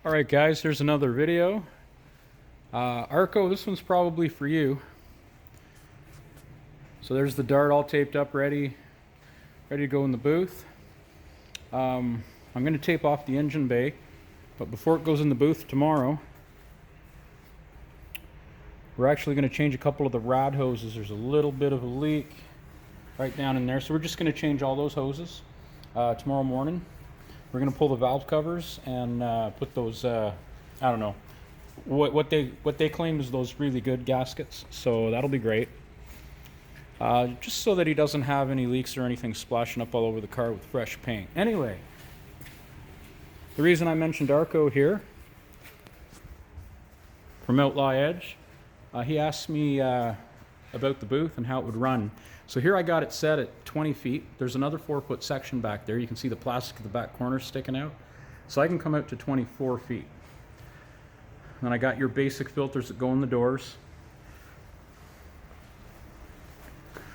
Alright guys, here's another video. Arco, this one's probably for you. So there's the dart all taped up, ready to go in the booth. I'm going to tape off the engine bay, but before it goes in the booth tomorrow, we're actually going to change a couple of the rad hoses. There's a little bit of a leak right down in there, so we're just going to change all those hoses tomorrow morning. We're going to pull the valve covers and put those, I don't know, what they claim is those really good gaskets. So that'll be great. Just so that he doesn't have any leaks or anything splashing up all over the car with fresh paint. Anyway, the reason I mentioned Arco here from Outlaw Edge, he asked me about the booth and how it would run. So here I got it set at 20 feet. There's another 4-foot section back there. You can see the plastic of the back corner sticking out. So I can come out to 24 feet. Then I got your basic filters that go in the doors.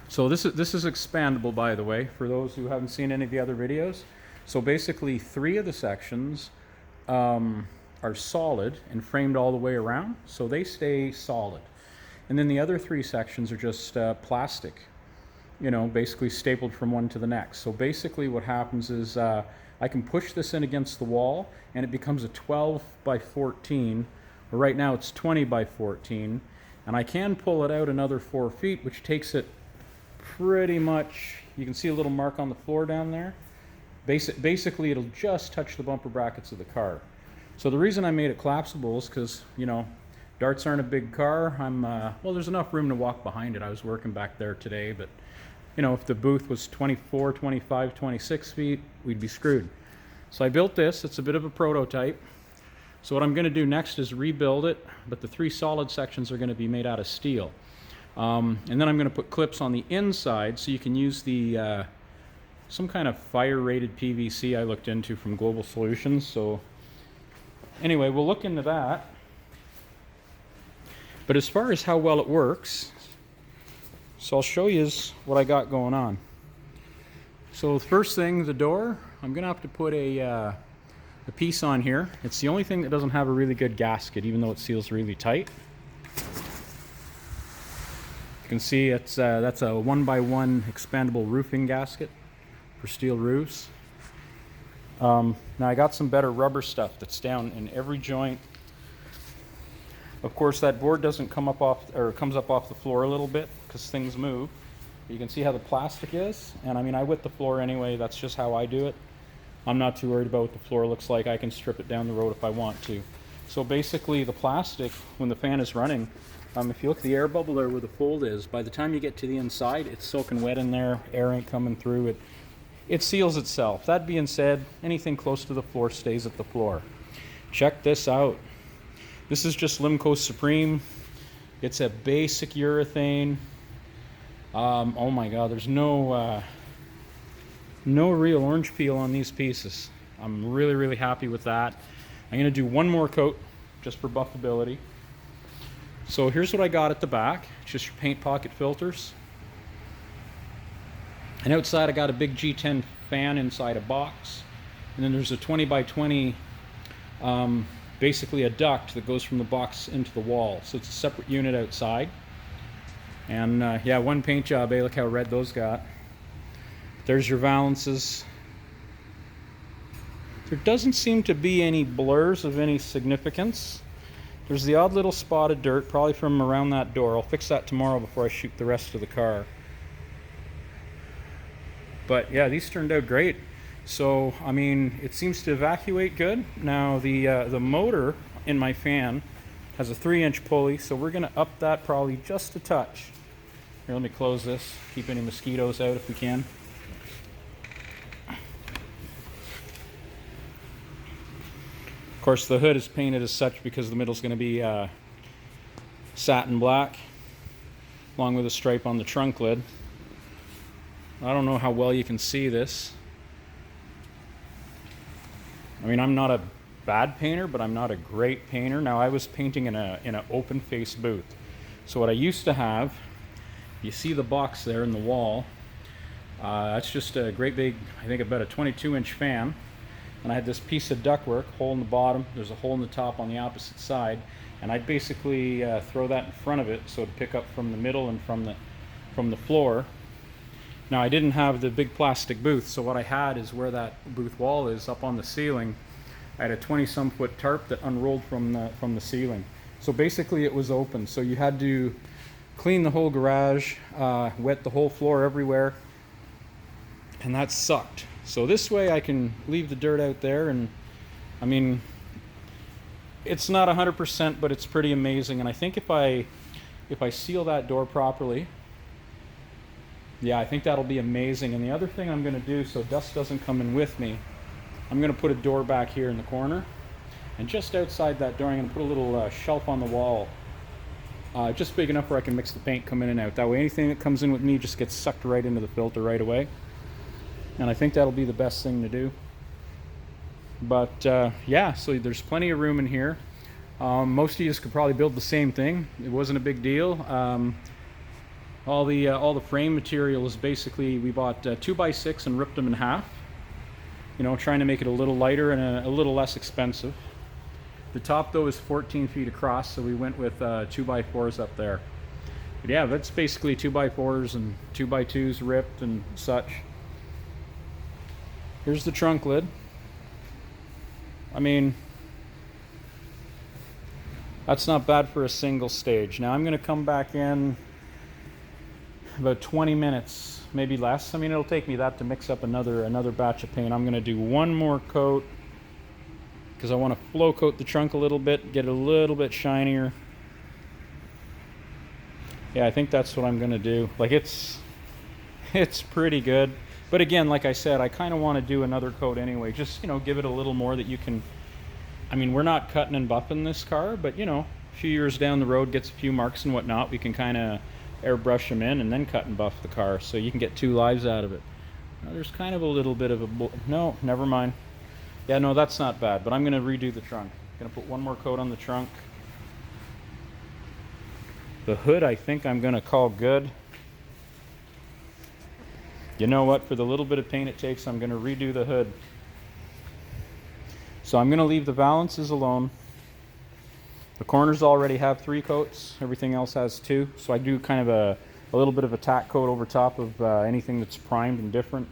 So this is expandable, by the way, for those who haven't seen any of the other videos. So basically 3 of the sections are solid and framed all the way around, so they stay solid. And then the other 3 sections are just plastic, you know, basically stapled from one to the next. So basically what happens is I can push this in against the wall and it becomes a 12 by 14, or right now it's 20 by 14, and I can pull it out another 4 feet, which takes it pretty much, you can see a little mark on the floor down there. Basically it'll just touch the bumper brackets of the car. So the reason I made it collapsible is because, you know, darts aren't a big car. Well, there's enough room to walk behind it. I was working back there today, but you know, if the booth was 24, 25, 26 feet, we'd be screwed. So I built this. It's a bit of a prototype. So what I'm going to do next is rebuild it, but the 3 solid sections are going to be made out of steel. And then I'm going to put clips on the inside so you can use the some kind of fire-rated PVC I looked into from Global Solutions. So anyway, we'll look into that. But as far as how well it works, so I'll show you what I got going on. So the first thing, the door, I'm going to have to put a piece on here. It's the only thing that doesn't have a really good gasket, even though it seals really tight. You can see it's that's a 1x1 expandable roofing gasket for steel roofs. Now I got some better rubber stuff that's down in every joint. Of course, that board doesn't come up off, or comes up off the floor a little bit because things move. You can see how the plastic is, and I mean, I wet the floor anyway. That's just how I do it. I'm not too worried about what the floor looks like. I can strip it down the road if I want to. So basically, the plastic, when the fan is running, if you look at the air bubble there where the fold is, by the time you get to the inside, it's soaking wet in there. Air ain't coming through. It seals itself. That being said, anything close to the floor stays at the floor. Check this out. This is just Limco Supreme. It's a basic urethane. Oh my God, there's no real orange peel on these pieces. I'm really happy with that. I'm gonna do one more coat just for buffability. So here's what I got at the back. It's just your paint pocket filters. And outside I got a big G10 fan inside a box. And then there's a 20 by 20 basically a duct that goes from the box into the wall. So it's a separate unit outside. And yeah, one paint job, eh? Look how red those got. There's your valances. There doesn't seem to be any blurs of any significance. There's the odd little spot of dirt, probably from around that door. I'll fix that tomorrow before I shoot the rest of the car. But yeah, these turned out great. So, I mean, it seems to evacuate good. Now, the motor in my fan has a 3-inch pulley, so we're going to up that probably just a touch. Here, let me close this, keep any mosquitoes out if we can. Of course, the hood is painted as such because the middle's going to be satin black, along with a stripe on the trunk lid. I don't know how well you can see this. I mean, I'm not a bad painter, but I'm not a great painter. Now, I was painting in an open-face booth. So what I used to have, you see the box there in the wall. That's just a great big, I think about a 22-inch fan. and I had this piece of ductwork, hole in the bottom, there's a hole in the top on the opposite side, and I'd basically throw that in front of it so to pick up from the middle and from the floor. Now I didn't have the big plastic booth, so what I had is where that booth wall is up on the ceiling. I had a 20-some foot tarp that unrolled from the ceiling. So basically it was open, so you had to clean the whole garage, wet the whole floor everywhere, and that sucked. So this way I can leave the dirt out there, and I mean, it's not 100%, but it's pretty amazing. And I think if I seal that door properly, yeah, I think that'll be amazing. And the other thing I'm going to do, so dust doesn't come in with me, I'm going to put a door back here in the corner, and just outside that door I'm going to put a little shelf on the wall, just big enough where I can mix the paint, come in and out. That way anything that comes in with me just gets sucked right into the filter right away. And I think that'll be the best thing to do. But yeah, so there's plenty of room in here. Most of you could probably build the same thing. It wasn't a big deal. All the frame material is basically, we bought 2x6 and ripped them in half. You know, trying to make it a little lighter and a little less expensive. The top though is 14 feet across, so we went with 2x4s up there. But yeah, that's basically 2x4s and 2x2s ripped and such. Here's the trunk lid. I mean, that's not bad for a single stage. Now I'm going to come back in about 20 minutes, maybe less. I mean, it'll take me that to mix up another batch of paint. I'm going to do one more coat because I want to flow coat the trunk a little bit, get it a little bit shinier. Yeah, I think that's what I'm going to do. Like, it's pretty good. But again, like I said, I kind of want to do another coat anyway. Just, you know, give it a little more that you can... I mean, we're not cutting and buffing this car, but, you know, a few years down the road, gets a few marks and whatnot, we can kind of airbrush them in and then cut and buff the car, so you can get 2 lives out of it. Now, there's kind of a little bit of a... No, never mind. Yeah, no, that's not bad, but I'm going to redo the trunk. I'm going to put one more coat on the trunk. The hood, I think I'm going to call good. You know what, for the little bit of paint it takes, I'm going to redo the hood. So I'm going to leave the valances alone. The corners already have 3 coats, everything else has 2. So I do kind of a little bit of a tack coat over top of anything that's primed and different.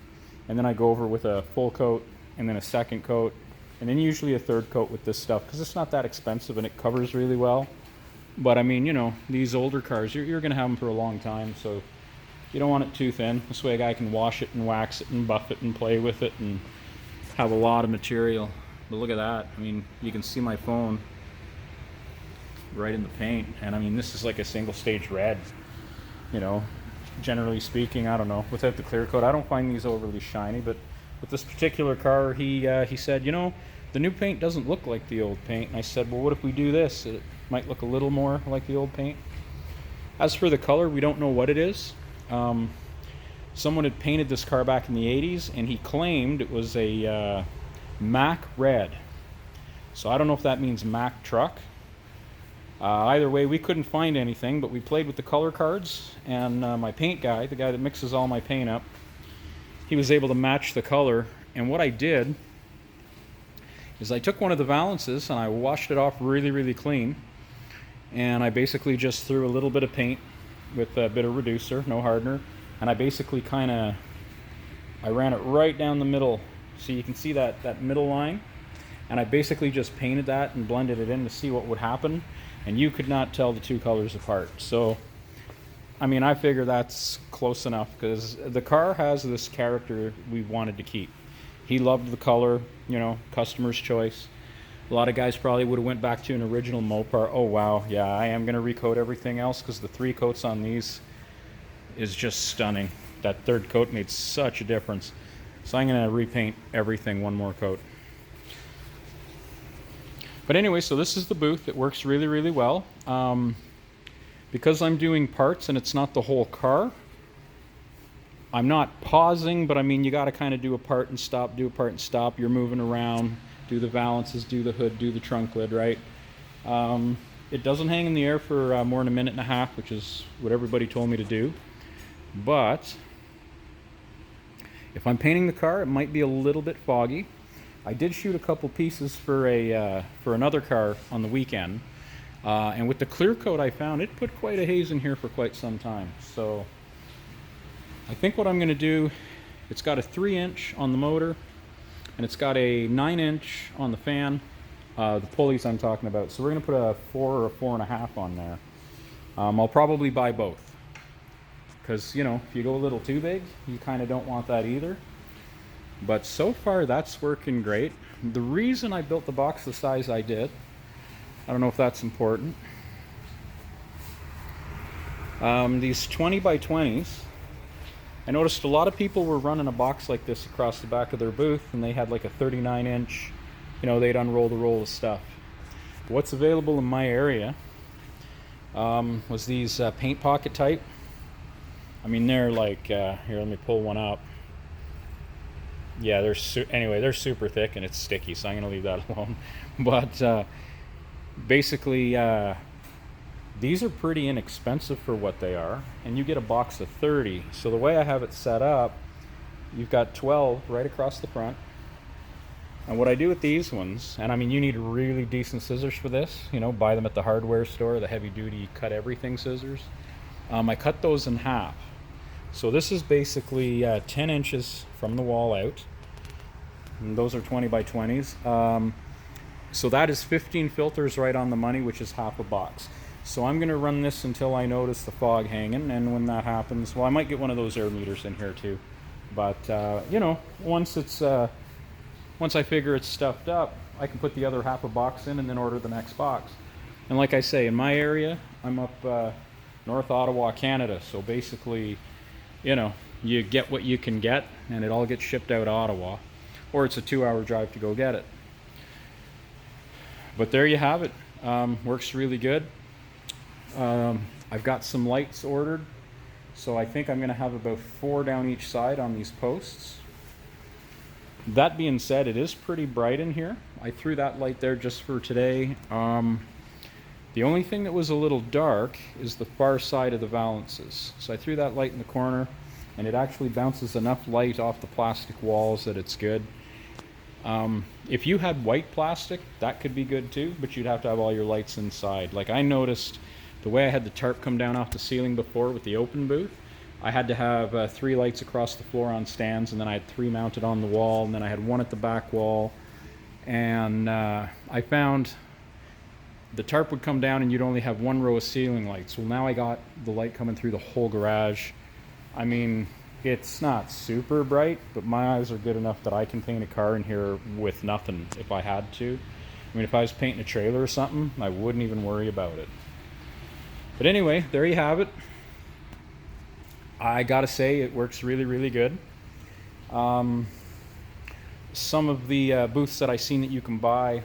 And then I go over with a full coat, and then a second coat, and then usually a third coat with this stuff, because it's not that expensive and it covers really well. But I mean, you know, these older cars, you're going to have them for a long time, so you don't want it too thin. This way a guy can wash it and wax it and buff it and play with it and have a lot of material. But look at that. I mean, you can see my phone right in the paint. And I mean, this is like a single stage red, you know, generally speaking. I don't know, without the clear coat, I don't find these overly shiny. But with this particular car, he said, you know, the new paint doesn't look like the old paint. And I said, well, what if we do this? It might look a little more like the old paint. As for the color, we don't know what it is. Someone had painted this car back in the 80s, and he claimed it was a Mack red. So I don't know if that means Mack truck. Either way, we couldn't find anything, but we played with the color cards, and my paint guy, the guy that mixes all my paint up, he was able to match the color. And what I did is I took one of the valances and I washed it off really, really clean, and I basically just threw a little bit of paint with a bit of reducer, no hardener, and I basically I ran it right down the middle, so you can see that middle line, and I basically just painted that and blended it in to see what would happen, and you could not tell the 2 colors apart. So I mean, I figure that's close enough, because the car has this character we wanted to keep. He loved the color, you know, customer's choice. A lot of guys probably would have went back to an original Mopar. Oh wow, yeah, I am going to recoat everything else, because the 3 coats on these is just stunning. That third coat made such a difference. So I'm going to repaint everything one more coat. But anyway, so this is the booth. It works really, really well. Because I'm doing parts and it's not the whole car, I'm not pausing, but I mean, you got to kind of do a part and stop, do a part and stop. You're moving around, do the valances, do the hood, do the trunk lid, right? It doesn't hang in the air for more than a minute and a half, which is what everybody told me to do. But if I'm painting the car, it might be a little bit foggy. I did shoot a couple pieces for another car on the weekend, and with the clear coat I found, it put quite a haze in here for quite some time. So I think what I'm going to do, it's got a 3-inch on the motor, and it's got a 9-inch on the fan, the pulleys I'm talking about. So we're going to put a 4 or a 4.5 on there. I'll probably buy both, because, you know, if you go a little too big, you kind of don't want that either. But so far that's working great. The reason I built the box the size I did, I don't know if that's important. These 20 by 20s, I noticed a lot of people were running a box like this across the back of their booth, and they had like a 39-inch, you know, they'd unroll the roll of stuff. What's available in my area was these paint pocket type. I mean, they're like, here, let me pull one up. Yeah, anyway, they're super thick and it's sticky, so I'm going to leave that alone. But basically, these are pretty inexpensive for what they are, and you get a box of 30. So the way I have it set up, you've got 12 right across the front. And what I do with these ones, and I mean, you need really decent scissors for this, you know, buy them at the hardware store, the heavy duty cut everything scissors. I cut those in half. So this is basically 10 inches from the wall out, and those are 20 by 20s. So that is 15 filters right on the money, which is half a box. So I'm going to run this until I notice the fog hanging, and when that happens, well, I might get one of those air meters in here too. But you know, once I figure it's stuffed up, I can put the other half a box in and then order the next box. And like I say, in my area, I'm up North Ottawa, Canada. So basically, you know, you get what you can get, and it all gets shipped out of Ottawa, or it's a 2-hour drive to go get it. But there you have it. Works really good. I've got some lights ordered, so I think I'm going to have about 4 down each side on these posts. That being said, it is pretty bright in here. I threw that light there just for today. The only thing that was a little dark is the far side of the valances. So I threw that light in the corner, and it actually bounces enough light off the plastic walls that it's good. If you had white plastic, that could be good too, but you'd have to have all your lights inside. Like I noticed, the way I had the tarp come down off the ceiling before with the open booth, I had to have 3 lights across the floor on stands, and then I had 3 mounted on the wall, and then I had 1 at the back wall. And I found the tarp would come down and you'd only have 1 row of ceiling lights. Well, now I got the light coming through the whole garage. I mean, it's not super bright, but my eyes are good enough that I can paint a car in here with nothing if I had to. I mean, if I was painting a trailer or something, I wouldn't even worry about it. But anyway, there you have it. I gotta say, it works really, really good. Some of the booths that I've seen that you can buy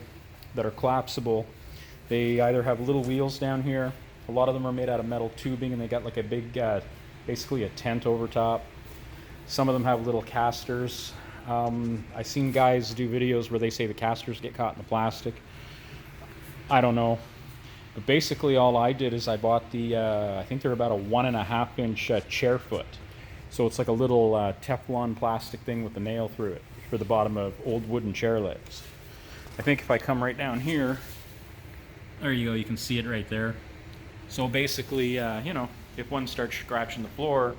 that are collapsible, they either have little wheels down here. A lot of them are made out of metal tubing, and they got like a big, basically a tent over top. Some of them have little casters. I've seen guys do videos where they say the casters get caught in the plastic. I don't know. But basically all I did is I bought the, I think they're about a 1.5-inch chair foot. So it's like a little Teflon plastic thing with a nail through it for the bottom of old wooden chair legs. I think if I come right down here, there you go, you can see it right there. So basically, you know, if one starts scratching the floor,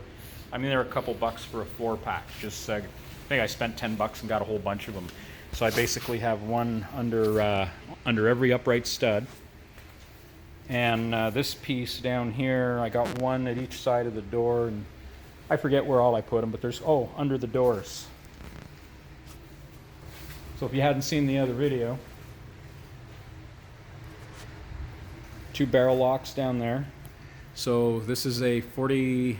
I mean, they're a couple bucks for a 4-pack. Just, I think I spent 10 bucks and got a whole bunch of them. So I basically have one under every upright stud. And this piece down here, I got one at each side of the door, and I forget where all I put them, but there's, oh, under the doors. So if you hadn't seen the other video, 2 barrel locks down there. So this is a 40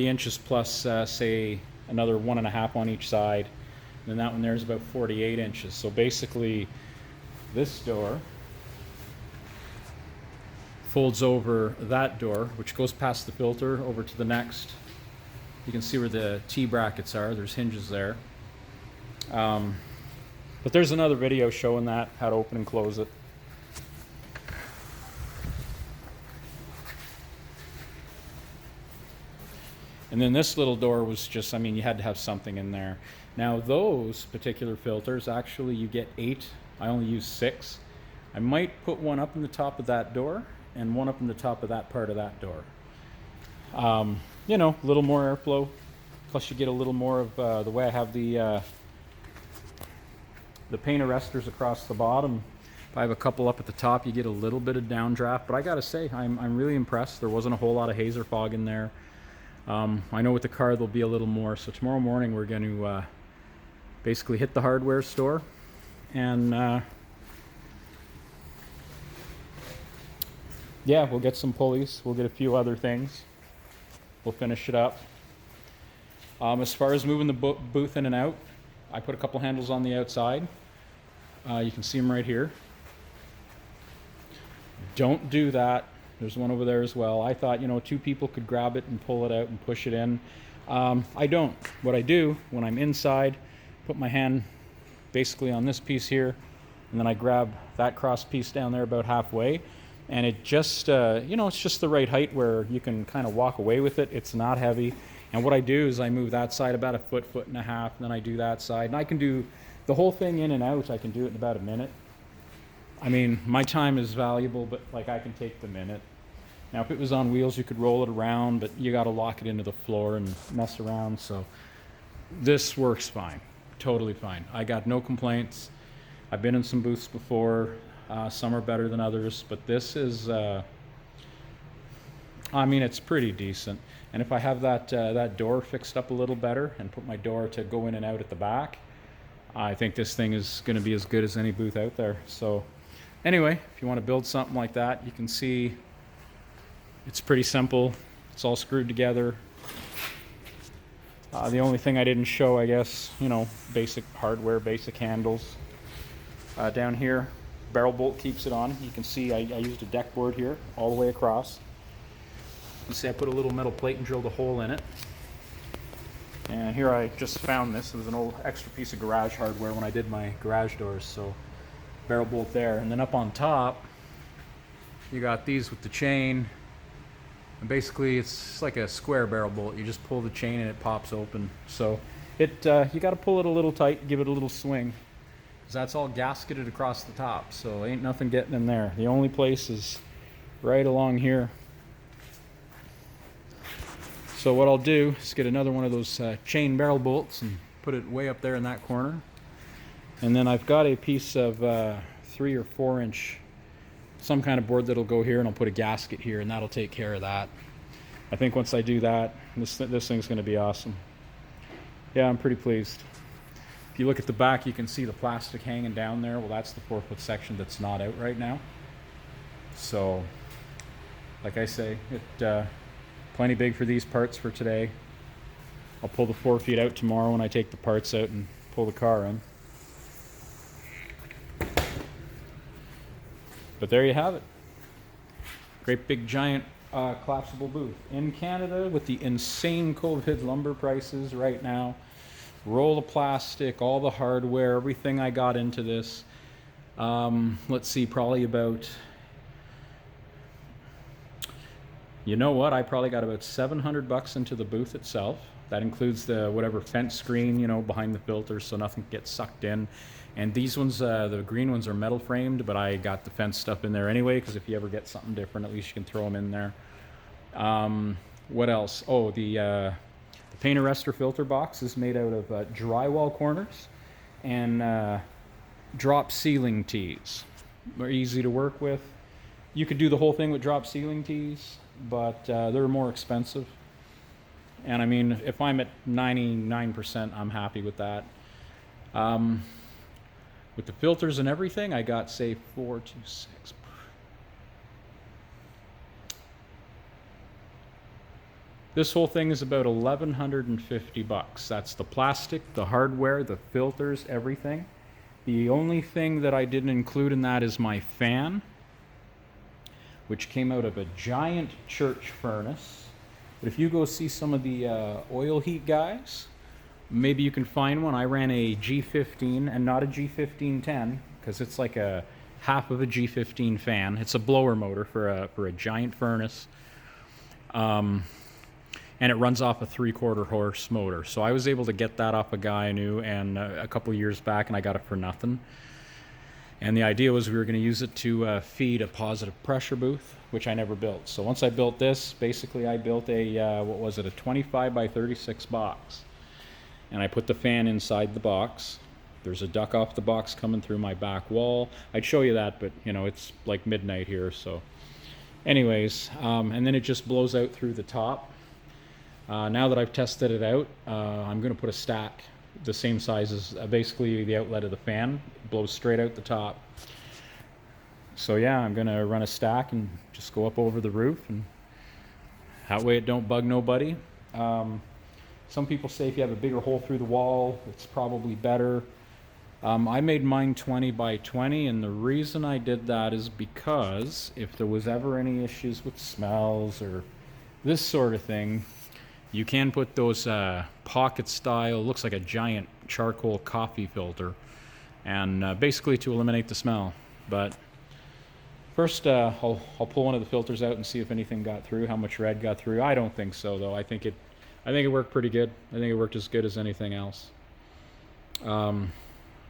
inches plus, say, another 1.5 on each side. And then that one there is about 48 inches. So basically, this door folds over that door, which goes past the filter over to the next. You can see where the T-brackets are. There's hinges there. But there's another video showing that, how to open and close it. And then this little door was just, I mean, you had to have something in there. Now those particular filters, actually you get 8. I only use 6. I might put one up in the top of that door and one up in the top of that part of that door. You know, a little more airflow. Plus you get a little more of the way I have the paint arresters across the bottom. If I have a couple up at the top, you get a little bit of downdraft. But I gotta say, I'm really impressed. There wasn't a whole lot of hazer fog in there. I know with the car there'll be a little more. So tomorrow morning we're going to basically hit the hardware store and yeah, we'll get some pulleys. We'll get a few other things. We'll finish it up. As far as moving the booth in and out, I put a couple handles on the outside. You can see them right here. Don't do that. There's one over there as well. I thought, you know, 2 people could grab it and pull it out and push it in. I don't. What I do when I'm inside, put my hand basically on this piece here, and then I grab that cross piece down there about halfway, and it just, you know, it's just the right height where you can kind of walk away with it. It's not heavy. And what I do is I move that side about a foot, foot and a half, and then I do that side. And I can do the whole thing in and out. I can do it in about a minute. I mean, my time is valuable, but like I can take the minute. Now, if it was on wheels, you could roll it around, but you got to lock it into the floor and mess around. So this works fine, totally fine. I got no complaints. I've been in some booths before. Some are better than others, but this is, I mean, it's pretty decent. And if I have that door fixed up a little better and put my door to go in and out at the back, I think this thing is going to be as good as any booth out there. So anyway, if you want to build something like that, you can see it's pretty simple. It's all screwed together. The only thing I didn't show, I guess, you know, basic hardware, basic handles. Down here, barrel bolt keeps it on. You can see I used a deck board here all the way across. You see I put a little metal plate and drilled a hole in it. And here I just found this. It was an old extra piece of garage hardware when I did my garage doors. So barrel bolt there. And then up on top, you got these with the chain. And basically it's like a square barrel bolt. You just pull the chain and it pops open. So it you got to pull it a little tight, give it a little swing. Because that's all gasketed across the top. So ain't nothing getting in there. The only place is right along here. So what I'll do is get another one of those chain barrel bolts and put it way up there in that corner. And then I've got a piece of 3 or 4 inch, some kind of board that'll go here, and I'll put a gasket here, and that'll take care of that. I think once I do that, this thing's going to be awesome. Yeah, I'm pretty pleased. If you look at the back, you can see the plastic hanging down there. Well, that's the 4-foot section that's not out right now. So, like I say, it plenty big for these parts for today. I'll pull the 4 feet out tomorrow when I take the parts out and pull the car in. But there you have it. Great big giant collapsible booth. In Canada with the insane COVID lumber prices right now, roll of plastic, all the hardware, everything I got into this. Let's see, probably about, you know what, I probably got about $700 into the booth itself. That includes the whatever fence screen, you know, behind the filters so nothing gets sucked in. And these ones, the green ones are metal framed, but I got the fence stuff in there anyway, because if you ever get something different, at least you can throw them in there. What else? Oh, the paint arrestor filter box is made out of drywall corners and drop ceiling tees. They're easy to work with. You could do the whole thing with drop ceiling tees, but they're more expensive. And I mean, if I'm at 99%, I'm happy with that. With the filters and everything, I got, say, 4, 2, 6. This whole thing is about $1,150. That's the plastic, the hardware, the filters, everything. The only thing that I didn't include in that is my fan, which came out of a giant church furnace. But if you go see some of the oil heat guys, maybe you can find one. I ran a G15 and not a G1510 because it's like a half of a G15 fan. It's a blower motor for a giant furnace. and it runs off a 3/4 horse motor. So I was able to get that off a guy I knew, and a couple years back, and I got it for nothing. And the idea was we were going to use it to feed a positive pressure booth, which I never built. So once I built this, basically I built a, what was it, a 25 by 36 box. And I put the fan inside the box. There's a duct off the box coming through my back wall. I'd show you that, but you know, it's like midnight here, so. Anyways, and then it just blows out through the top. Now that I've tested it out, I'm going to put a stack the same size as basically the outlet of the fan. It blows straight out the top. So yeah, I'm going to run a stack and just go up over the roof, and that way it don't bug nobody. Some people say if you have a bigger hole through the wall, it's probably better. I made mine 20 by 20, and the reason I did that is because if there was ever any issues with smells or this sort of thing, you can put those pocket style, looks like a giant charcoal coffee filter, and basically to eliminate the smell. But first I'll pull one of the filters out and see if anything got through, how much red got through. I don't think so though. I think it worked pretty good. I think it worked as good as anything else.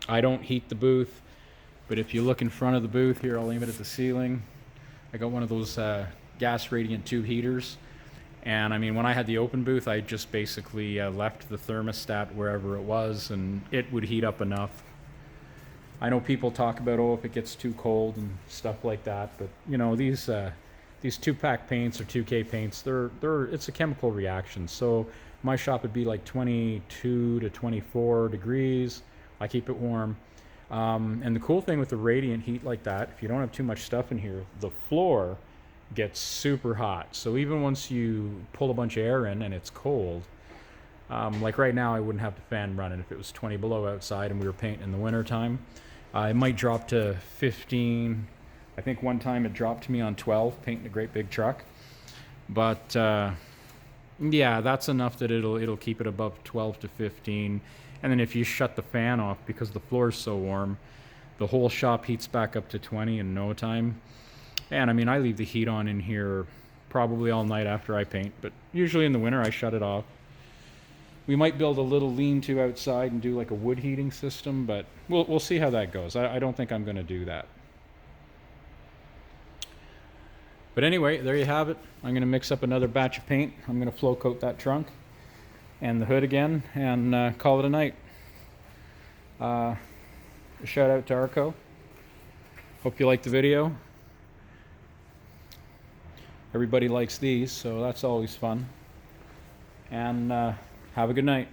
I don't heat the booth, but if you look in front of the booth here, I'll aim it at the ceiling. I got one of those gas radiant tube heaters. And I mean, when I had the open booth, I just basically left the thermostat wherever it was, and it would heat up enough. I know people talk about, oh, if it gets too cold and stuff like that, but you know, these 2-pack paints or 2K paints, it's a chemical reaction. So my shop would be like 22 to 24 degrees. I keep it warm. And the cool thing with the radiant heat like that, if you don't have too much stuff in here, the floor gets super hot. So even once you pull a bunch of air in and it's cold, like right now I wouldn't have the fan running if it was 20 below outside and we were painting in the winter time. It might drop to 15. I think one time it dropped me on 12 painting a great big truck. But yeah, that's enough that it'll keep it above 12 to 15. And then if you shut the fan off, because the floor is so warm, the whole shop heats back up to 20 in no time. And I mean, I leave the heat on in here probably all night after I paint, but usually in the winter I shut it off. We might build a little lean-to outside and do like a wood heating system, but we'll see how that goes. I don't think I'm going to do that. But anyway, there you have it. I'm going to mix up another batch of paint. I'm going to flow coat that trunk and the hood again, and call it a night. A shout out to Arco. Hope you liked the video. Everybody likes these, so that's always fun. And have a good night.